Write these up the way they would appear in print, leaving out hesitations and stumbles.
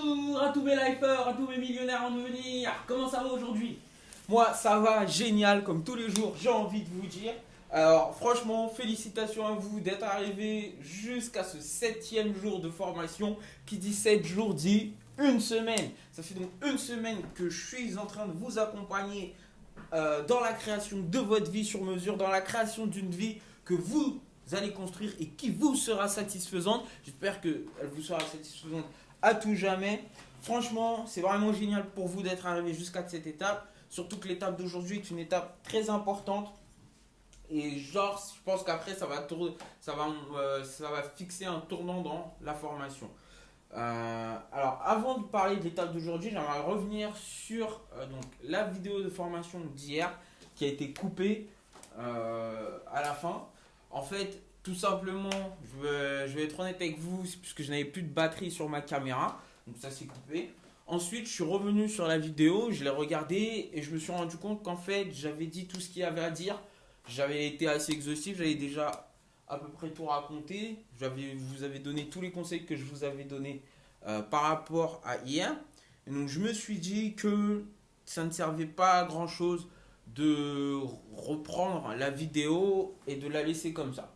Bonjour à tous mes lifers, à tous mes millionnaires en devenir. Comment ça va aujourd'hui? Moi, ça va génial comme tous les jours, j'ai envie de vous dire. Alors, franchement, félicitations à vous d'être arrivés jusqu'à ce 7e jour de formation. Qui dit 7 jours dit une semaine. Ça fait donc une semaine que je suis en train de vous accompagner dans la création de votre vie sur mesure, dans la création d'une vie que vous allez construire et qui vous sera satisfaisante. J'espère qu'elle vous sera satisfaisante à tout jamais. Franchement, c'est vraiment génial pour vous d'être arrivé jusqu'à cette étape. Surtout que l'étape d'aujourd'hui est une étape très importante. Et genre, je pense qu'après, ça va fixer un tournant dans la formation. Alors, avant de parler de l'étape d'aujourd'hui, j'aimerais revenir sur donc, la vidéo de formation d'hier qui a été coupée à la fin. En fait, tout simplement, je vais être honnête avec vous, puisque je n'avais plus de batterie sur ma caméra. Donc ça s'est coupé. Ensuite, je suis revenu sur la vidéo, je l'ai regardée et je me suis rendu compte qu'en fait, j'avais dit tout ce qu'il y avait à dire. J'avais été assez exhaustif, j'avais déjà à peu près tout raconté. Vous avez donné tous les conseils que je vous avais donnés par rapport à hier. Et donc, je me suis dit que ça ne servait pas à grand chose de reprendre la vidéo et de la laisser comme ça.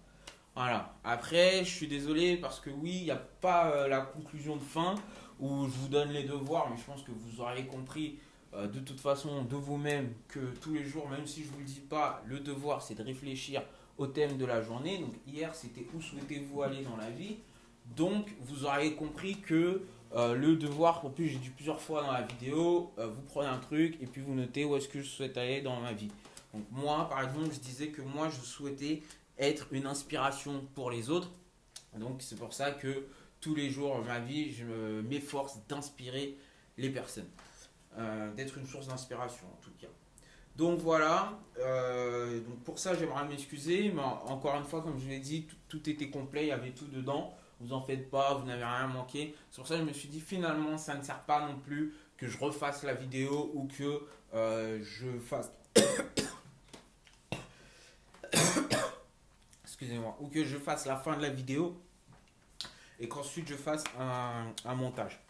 Voilà. Après, je suis désolé parce que oui, il n'y a pas la conclusion de fin où je vous donne les devoirs, mais je pense que vous aurez compris de toute façon de vous-même que tous les jours, même si je ne vous le dis pas, le devoir c'est de réfléchir au thème de la journée. Donc hier, c'était où souhaitez-vous aller dans la vie. Donc vous aurez compris que le devoir, en plus j'ai dit plusieurs fois dans la vidéo, vous prenez un truc et puis vous notez où est-ce que je souhaite aller dans ma vie. Donc moi, par exemple, je disais que moi, je souhaitais être une inspiration pour les autres. Donc c'est pour ça que tous les jours de ma vie, je m'efforce d'inspirer les personnes. D'être une source d'inspiration en tout cas. Donc voilà, donc pour ça j'aimerais m'excuser, mais encore une fois, comme je l'ai dit, tout était complet, il y avait tout dedans. Vous en faites pas, vous n'avez rien manqué. C'est pour ça que je me suis dit finalement ça ne sert pas non plus que je refasse la vidéo ou que je fasse excusez-moi, ou que je fasse la fin de la vidéo et qu'ensuite je fasse un montage.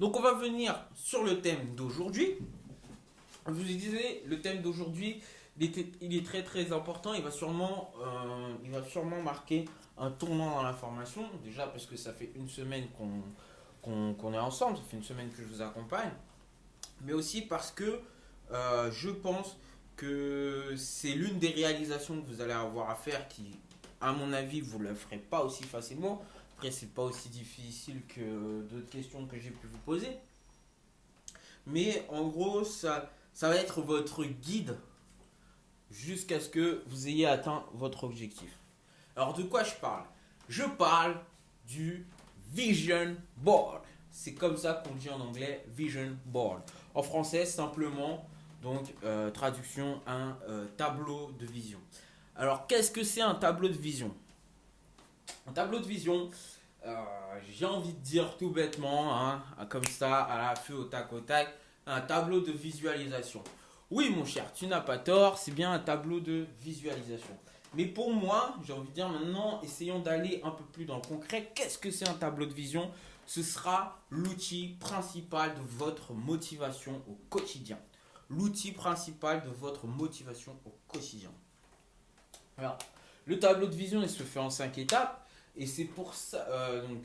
Donc on va venir sur le thème d'aujourd'hui. Je vous disais, le thème d'aujourd'hui, il est très très important. Il va sûrement marquer un tournant dans la formation. Déjà parce que ça fait une semaine qu'on est ensemble, ça fait une semaine que je vous accompagne. Mais aussi parce que je pense que c'est l'une des réalisations que vous allez avoir à faire qui, à mon avis, vous ne le ferez pas aussi facilement. Après, c'est pas aussi difficile que d'autres questions que j'ai pu vous poser. Mais en gros, ça va être votre guide jusqu'à ce que vous ayez atteint votre objectif. Alors, de quoi je parle? Je parle du Vision Board. C'est comme ça qu'on dit en anglais, Vision Board. En français, simplement, donc, traduction, un tableau de vision. Alors, qu'est-ce que c'est un tableau de vision? Un tableau de vision, j'ai envie de dire tout bêtement, hein, comme ça, à la feu, au tac, un tableau de visualisation. Oui, mon cher, tu n'as pas tort, c'est bien un tableau de visualisation. Mais pour moi, j'ai envie de dire maintenant, essayons d'aller un peu plus dans le concret. Qu'est-ce que c'est un tableau de vision? Ce sera l'outil principal de votre motivation au quotidien. L'outil principal de votre motivation au quotidien. Alors, le tableau de vision, il se fait en 5 étapes. Et c'est pour ça,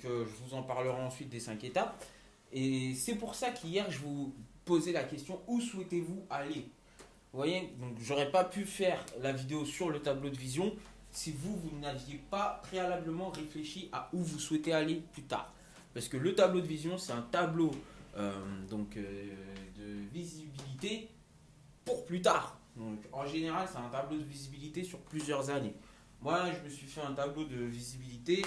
je vous en parlerai ensuite des 5 étapes. Et c'est pour ça qu'hier, je vous posais la question, où souhaitez-vous aller? Vous voyez, donc j'aurais pas pu faire la vidéo sur le tableau de vision si vous n'aviez pas préalablement réfléchi à où vous souhaitez aller plus tard. Parce que le tableau de vision, c'est un tableau de visibilité pour plus tard. Donc, en général, c'est un tableau de visibilité sur plusieurs années. Moi, je me suis fait un tableau de visibilité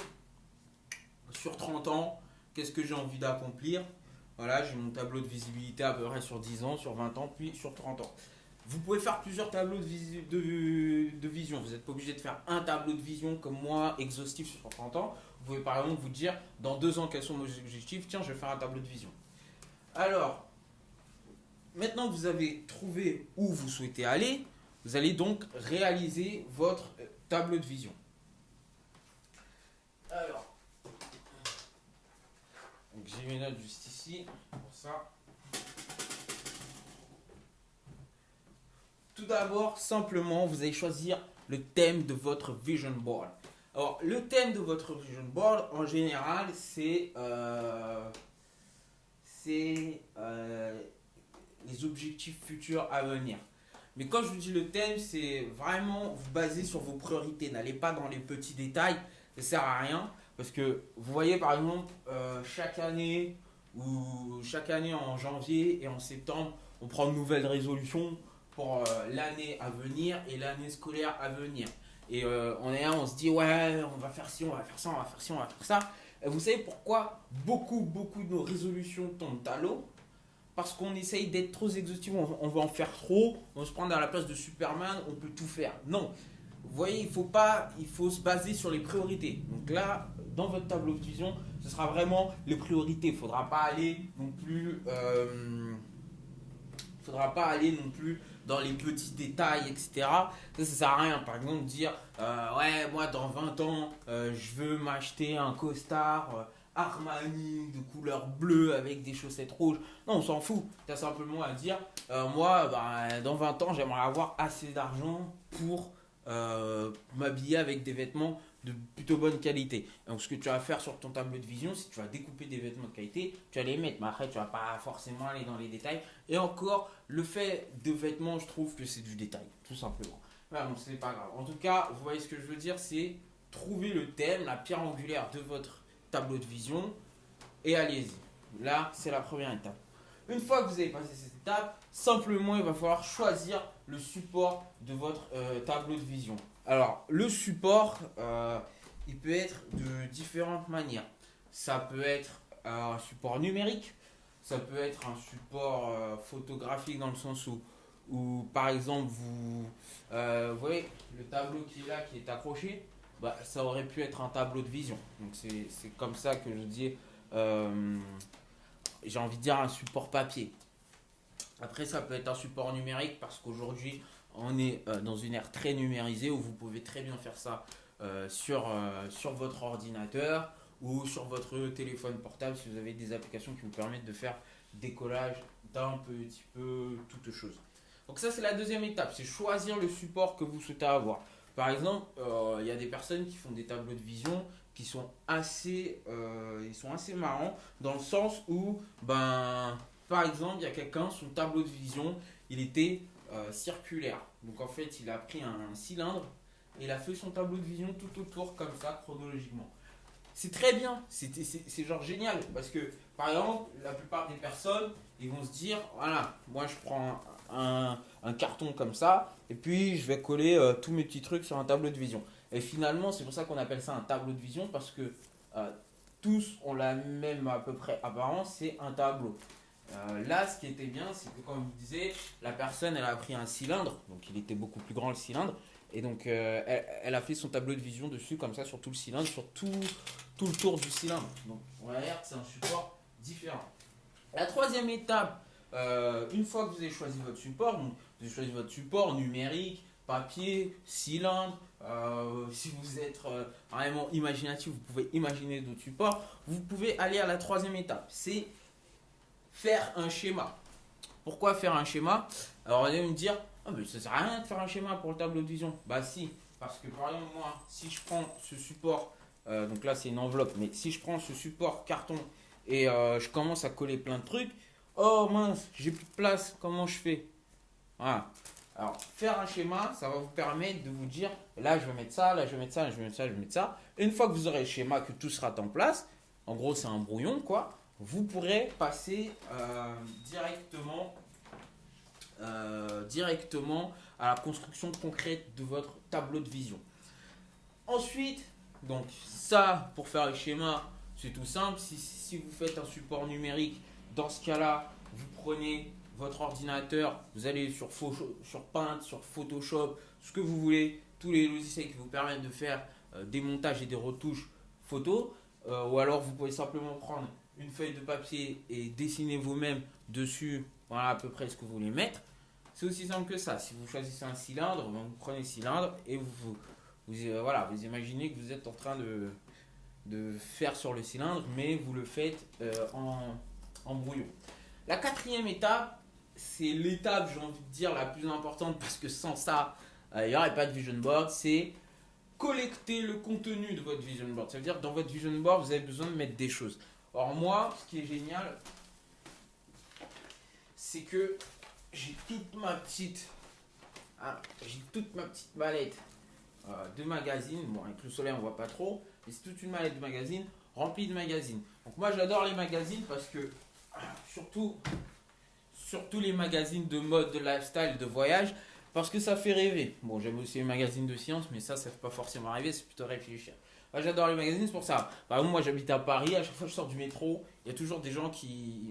sur 30 ans. Qu'est-ce que j'ai envie d'accomplir? Voilà, j'ai mon tableau de visibilité à peu près sur 10 ans, sur 20 ans, puis sur 30 ans. Vous pouvez faire plusieurs tableaux de vision. Vous n'êtes pas obligé de faire un tableau de vision comme moi, exhaustif sur 30 ans. Vous pouvez par exemple vous dire, dans 2 ans, quels sont mes objectifs? Tiens, je vais faire un tableau de vision. Alors, maintenant que vous avez trouvé où vous souhaitez aller, vous allez donc réaliser votre tableau de vision. Alors, j'ai mes notes juste ici pour ça. Tout d'abord, simplement, vous allez choisir le thème de votre vision board. Alors, le thème de votre vision board, en général, c'est les objectifs futurs à venir. Mais quand je vous dis le thème, c'est vraiment vous baser sur vos priorités. N'allez pas dans les petits détails, ça ne sert à rien. Parce que vous voyez par exemple, chaque année en janvier et en septembre, on prend de nouvelles résolutions pour l'année à venir et l'année scolaire à venir. Et on se dit, ouais, on va faire ci, on va faire ça, on va faire ci, on va faire ça. Et vous savez pourquoi beaucoup de nos résolutions tombent à l'eau? Parce qu'on essaye d'être trop exhaustif, on va en faire trop, on va se prendre à la place de Superman, on peut tout faire. Non, vous voyez, il faut se baser sur les priorités. Donc là, dans votre tableau de vision, ce sera vraiment les priorités. Il ne faudra pas aller non plus, dans les petits détails, etc. Ça ne sert à rien. Par exemple, dire, ouais, moi, dans 20 ans, je veux m'acheter un costard Armani de couleur bleue avec des chaussettes rouges. Non, on s'en fout. Tu as simplement à dire, moi, dans 20 ans, j'aimerais avoir assez d'argent pour m'habiller avec des vêtements de plutôt bonne qualité. Donc, ce que tu vas faire sur ton tableau de vision, c'est que tu vas découper des vêtements de qualité, tu vas les mettre, mais après, tu vas pas forcément aller dans les détails. Et encore, le fait de vêtements, je trouve que c'est du détail, tout simplement. Voilà, donc c'est pas grave. En tout cas, vous voyez ce que je veux dire, c'est trouver le thème, la pierre angulaire de votre tableau de vision et allez-y. Là, c'est la première étape. Une fois que vous avez passé cette étape, simplement, il va falloir choisir le support de votre tableau de vision. Alors, le support, il peut être de différentes manières. Ça peut être un support numérique, ça peut être un support photographique dans le sens où par exemple, vous voyez le tableau qui est là, qui est accroché, bah, ça aurait pu être un tableau de vision. Donc, c'est comme ça que je dis, j'ai envie de dire un support papier. Après, ça peut être un support numérique parce qu'aujourd'hui, on est dans une ère très numérisée où vous pouvez très bien faire ça sur votre ordinateur ou sur votre téléphone portable si vous avez des applications qui vous permettent de faire décollage d'un petit peu toutes choses. Donc ça, c'est la deuxième étape, c'est choisir le support que vous souhaitez avoir. Par exemple, il y a des personnes qui font des tableaux de vision qui sont assez marrants dans le sens où, par exemple, il y a quelqu'un, son tableau de vision, il était circulaire. Donc en fait, il a pris un cylindre et il a fait son tableau de vision tout autour comme ça, chronologiquement. C'est très bien, c'est genre génial parce que, par exemple, la plupart des personnes, ils vont se dire, voilà, moi je prends un carton comme ça et puis je vais coller tous mes petits trucs sur un tableau de vision. Et finalement, c'est pour ça qu'on appelle ça un tableau de vision parce que tous ont la même à peu près apparence, c'est un tableau. Là, ce qui était bien, c'est que comme je vous disais, la personne, elle a pris un cylindre, donc il était beaucoup plus grand le cylindre, et donc elle a fait son tableau de vision dessus, comme ça, sur tout le cylindre, sur tout le tour du cylindre. Donc on va dire que c'est un support différent. La troisième étape, une fois que vous avez choisi votre support, donc vous avez choisi votre support numérique, papier, cylindre, si vous êtes vraiment imaginatif, vous pouvez imaginer d'autres supports, vous pouvez aller à la troisième étape, c'est faire un schéma. Pourquoi faire un schéma? Alors, vous allez me dire, ah, mais ça sert à rien de faire un schéma pour le tableau de vision. Bah si, parce que par exemple, moi, si je prends ce support, donc là c'est une enveloppe, mais si je prends ce support carton et je commence à coller plein de trucs, oh mince, j'ai plus de place, comment je fais? Voilà. Alors, faire un schéma, ça va vous permettre de vous dire, là je vais mettre ça, là je vais mettre ça, là je vais mettre ça, je vais mettre ça. Et une fois que vous aurez le schéma, que tout sera en place, en gros c'est un brouillon quoi, vous pourrez passer directement à la construction concrète de votre tableau de vision. Ensuite, donc ça pour faire le schéma, c'est tout simple. Si vous faites un support numérique, dans ce cas-là, vous prenez votre ordinateur, vous allez sur Paint, sur Photoshop, ce que vous voulez, tous les logiciels qui vous permettent de faire des montages et des retouches photos, ou alors vous pouvez simplement prendre une feuille de papier et dessiner vous-même dessus, voilà à peu près ce que vous voulez mettre. C'est aussi simple que ça. Si vous choisissez un cylindre, vous prenez le cylindre et vous imaginez que vous êtes en train de faire sur le cylindre, mais vous le faites en brouillon. La quatrième étape, c'est l'étape, j'ai envie de dire, la plus importante parce que sans ça, il n'y aurait pas de vision board, c'est collecter le contenu de votre vision board. Ça veut dire que dans votre vision board, vous avez besoin de mettre des choses. Or moi, ce qui est génial, c'est que j'ai toute ma petite mallette de magazines. Bon, avec le soleil, on voit pas trop, mais c'est toute une mallette de magazines remplie de magazines. Donc moi, j'adore les magazines parce que surtout les magazines de mode, de lifestyle, de voyage, parce que ça fait rêver. Bon, j'aime aussi les magazines de science, mais ça fait pas forcément rêver, c'est plutôt réfléchir. Moi, j'adore les magazines, c'est pour ça. Par exemple, moi, j'habite à Paris, à chaque fois que je sors du métro, il y a toujours des gens qui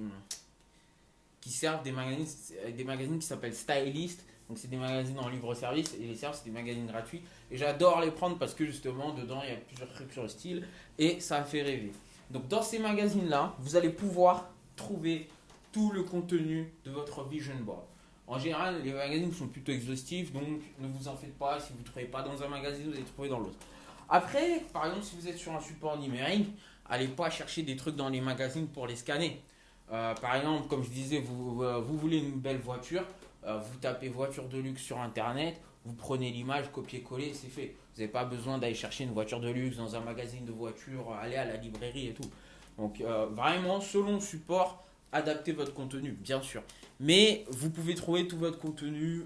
servent des magazines qui s'appellent Stylist. Donc, c'est des magazines en libre-service, et les servent, c'est des magazines gratuits. Et j'adore les prendre parce que justement, dedans, il y a plusieurs trucs sur le style, et ça fait rêver. Donc, dans ces magazines-là, vous allez pouvoir trouver tout le contenu de votre vision board. En général, les magazines sont plutôt exhaustifs, donc ne vous en faites pas. Si vous ne trouvez pas dans un magazine, vous allez trouver dans l'autre. Après, par exemple, si vous êtes sur un support numérique, allez pas chercher des trucs dans les magazines pour les scanner. Par exemple, comme je disais, vous voulez une belle voiture, vous tapez voiture de luxe sur internet, vous prenez l'image, copier-coller, c'est fait. Vous n'avez pas besoin d'aller chercher une voiture de luxe dans un magazine de voitures, aller à la librairie et tout. Donc vraiment, selon le support, adaptez votre contenu, bien sûr. Mais vous pouvez trouver tout votre contenu.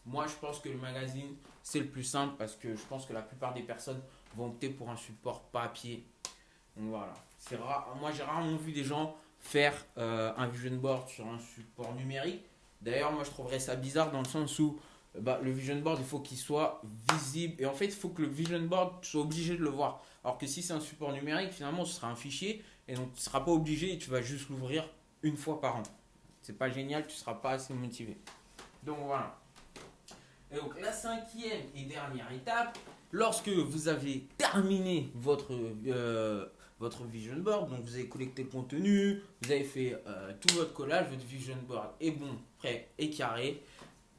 Moi, je pense que le magazine, c'est le plus simple parce que je pense que la plupart des personnes vont opter pour un support papier. Donc voilà. C'est rare. Moi, j'ai rarement vu des gens faire un vision board sur un support numérique. D'ailleurs, moi, je trouverais ça bizarre dans le sens où le vision board, il faut qu'il soit visible. Et en fait, il faut que le vision board soit obligé de le voir. Alors que si c'est un support numérique, finalement, ce sera un fichier. Et donc, tu ne seras pas obligé et tu vas juste l'ouvrir une fois par an. C'est pas génial, tu ne seras pas assez motivé. Donc voilà. Et donc la cinquième et dernière étape, lorsque vous avez terminé votre vision board, donc vous avez collecté le contenu, vous avez fait tout votre collage, votre vision board est bon, prêt et carré,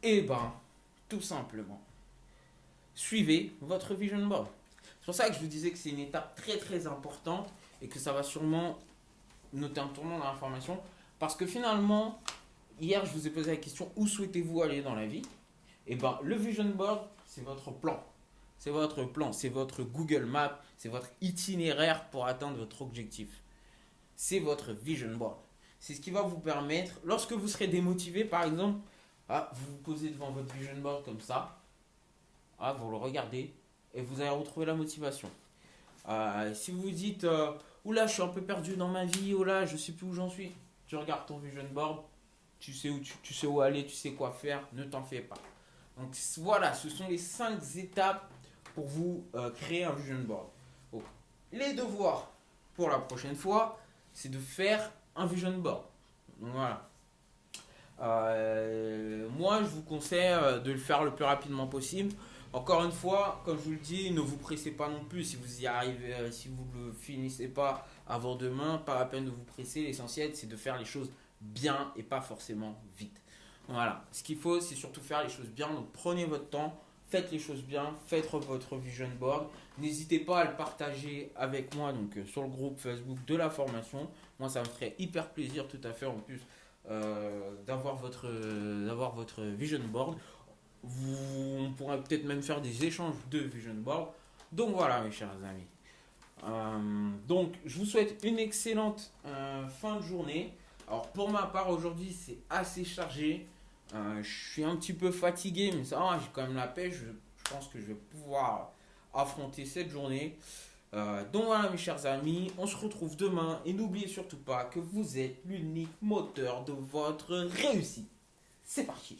et ben tout simplement, suivez votre vision board. C'est pour ça que je vous disais que c'est une étape très très importante et que ça va sûrement noter un tournant dans l'information. Parce que finalement, hier je vous ai posé la question, où souhaitez-vous aller dans la vie? Et ben le vision board, c'est votre plan. C'est votre plan, c'est votre Google Maps, c'est votre itinéraire pour atteindre votre objectif. C'est votre vision board. C'est ce qui va vous permettre, lorsque vous serez démotivé par exemple, vous vous posez devant votre vision board comme ça, vous le regardez et vous allez retrouver la motivation. Si vous vous dites, oula, je suis un peu perdu dans ma vie, oula, je sais plus où j'en suis, tu regardes ton vision board, tu sais où aller, tu sais quoi faire, ne t'en fais pas. Donc voilà, ce sont les 5 étapes pour vous créer un vision board. Donc, les devoirs pour la prochaine fois, c'est de faire un vision board. Donc voilà. Moi, je vous conseille de le faire le plus rapidement possible. Encore une fois, comme je vous le dis, ne vous pressez pas non plus. Si vous y arrivez, si vous ne le finissez pas avant demain, pas la peine de vous presser. L'essentiel, c'est de faire les choses bien et pas forcément vite. Voilà. Ce qu'il faut, c'est surtout faire les choses bien. Donc, prenez votre temps, faites les choses bien, faites votre vision board. N'hésitez pas à le partager avec moi sur le groupe Facebook de la formation. Moi, ça me ferait hyper plaisir tout à fait en plus d'avoir votre vision board. On pourrait peut-être même faire des échanges de vision board. Donc voilà mes chers amis. Donc je vous souhaite une excellente fin de journée. Alors pour ma part aujourd'hui c'est assez chargé. Je suis un petit peu fatigué mais ça va, j'ai quand même la pêche. Je pense que je vais pouvoir affronter cette journée. Donc voilà mes chers amis, on se retrouve demain et n'oubliez surtout pas que vous êtes l'unique moteur de votre réussite. C'est parti.